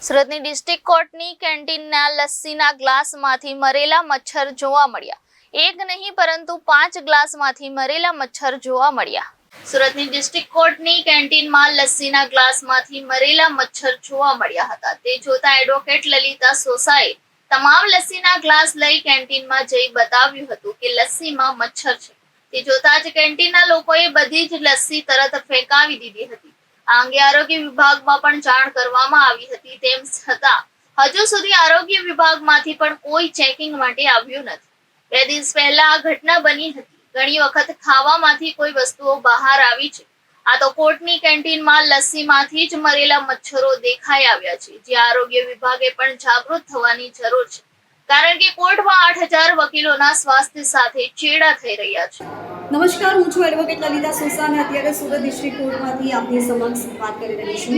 સુરતની ડિસ્ટ્રિક્ટ કોર્ટની કેન્ટીનના લસ્સીના ગ્લાસમાંથી મરેલા મચ્છર જોવા મળ્યા. એક નહીં પરંતુ 5 ગ્લાસમાંથી મરેલા મચ્છર જોવા મળ્યા. સુરતની ડિસ્ટ્રિક્ટ કોર્ટની કેન્ટીનમાં લસ્સીના ગ્લાસમાંથી મરેલા મચ્છર જોવા મળ્યા હતા. તે જોતા એડવોકેટ લલિતા સોસાએ તમામ લસ્સીના ગ્લાસ લઈ કેન્ટીનમાં જઈ બતાવ્યું હતું કે લસ્સીમાં મચ્છર છે. તે જોતા જ કેન્ટીનના લોકોએ બધી જ લસ્સી તરત ફેંકાવી દીધી હતી. આ અંગે આરોગ્ય વિભાગમાં પણ જાણ કરવામાં આવી હતી. તેમ છતાં હજુ સુધી આરોગ્ય વિભાગમાંથી પણ કોઈ ચેકિંગ માટે આવ્યું નથી. 2 દિવસ પહેલા આ ઘટના બની હતી. ઘણી વખત ખાવામાંથી કોઈ વસ્તુઓ બહાર આવી છે. આ તો કોર્ટની કેન્ટીનમાં લસ્સીમાંથી જ મરેલા મચ્છરો દેખાઈ આવ્યા છે, જે આરોગ્ય વિભાગે પણ જાગૃત થવાની જરૂર છે. કારણ કે કોર્ટમાં 8000 વકીલોના સ્વાસ્થ્ય સાથે ચેડા થઈ રહ્યા છે. નમસ્કાર, હું છું એડવોકેટ લલિતા સોસા અને અત્યારે સુરત ડિસ્ટ્રિક્ટ કોર્ટમાંથી આપની સમક્ષ વાત કરી રહી છું.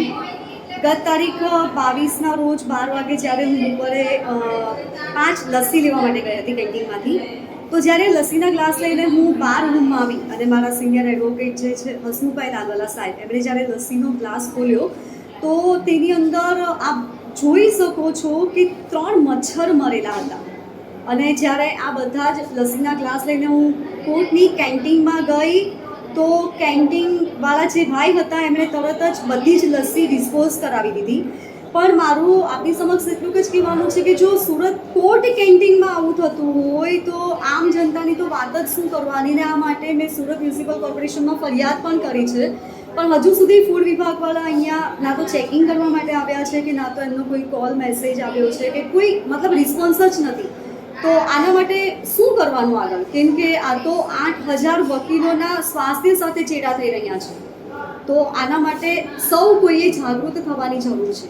ગત તારીખ 22ના રોજ 12 વાગે જ્યારે હું બપોરે 5 લસ્સી લેવા માટે ગઈ હતી કેન્ટીનમાંથી, તો જ્યારે લસ્સીના ગ્લાસ લઈને હું બહાર રૂમમાં આવી અને મારા સિનિયર એડવોકેટ જે છે હસમુભાઈ લાલવાલા સાહેબ, એમણે જ્યારે લસ્સીનો ગ્લાસ ખોલ્યો તો તેની અંદર આપ જોઈ શકો છો કે 3 મચ્છર મરેલા હતા. અને જ્યારે આ બધા જ લસ્સીના ગ્લાસ લઈને હું કોર્ટની કેન્ટીનમાં ગઈ તો કેન્ટીનવાળા જે ભાઈ હતા એમણે તરત જ બધી જ લસ્સી ડિસ્પોઝ કરાવી દીધી. પણ મારું આપની સમક્ષ એટલું જ કહેવાનું છે કે જો સુરત કોર્ટ કેન્ટીનમાં આવું થતું હોય તો આમ જનતાની તો વાત જ શું કરવાની. ને આ માટે મેં સુરત મ્યુનિસિપલ કોર્પોરેશનમાં ફરિયાદ પણ કરી છે. પણ હજુ સુધી ફૂડ વિભાગવાળા અહીંયા ના તો ચેકિંગ કરવા માટે આવ્યા છે કે ના તો એમનો કોઈ કોલ મેસેજ આવ્યો છે કે કોઈ મતલબ રિસ્પોન્સ જ નથી. તો આના માટે શું કરવાનું આગળ? કેમ કે આ તો 8000 વકીલોના સ્વાસ્થ્ય સાથે ચેડા થઈ રહ્યા છે. તો આના માટે સૌ કોઈએ જાગૃત થવાની જરૂર છે.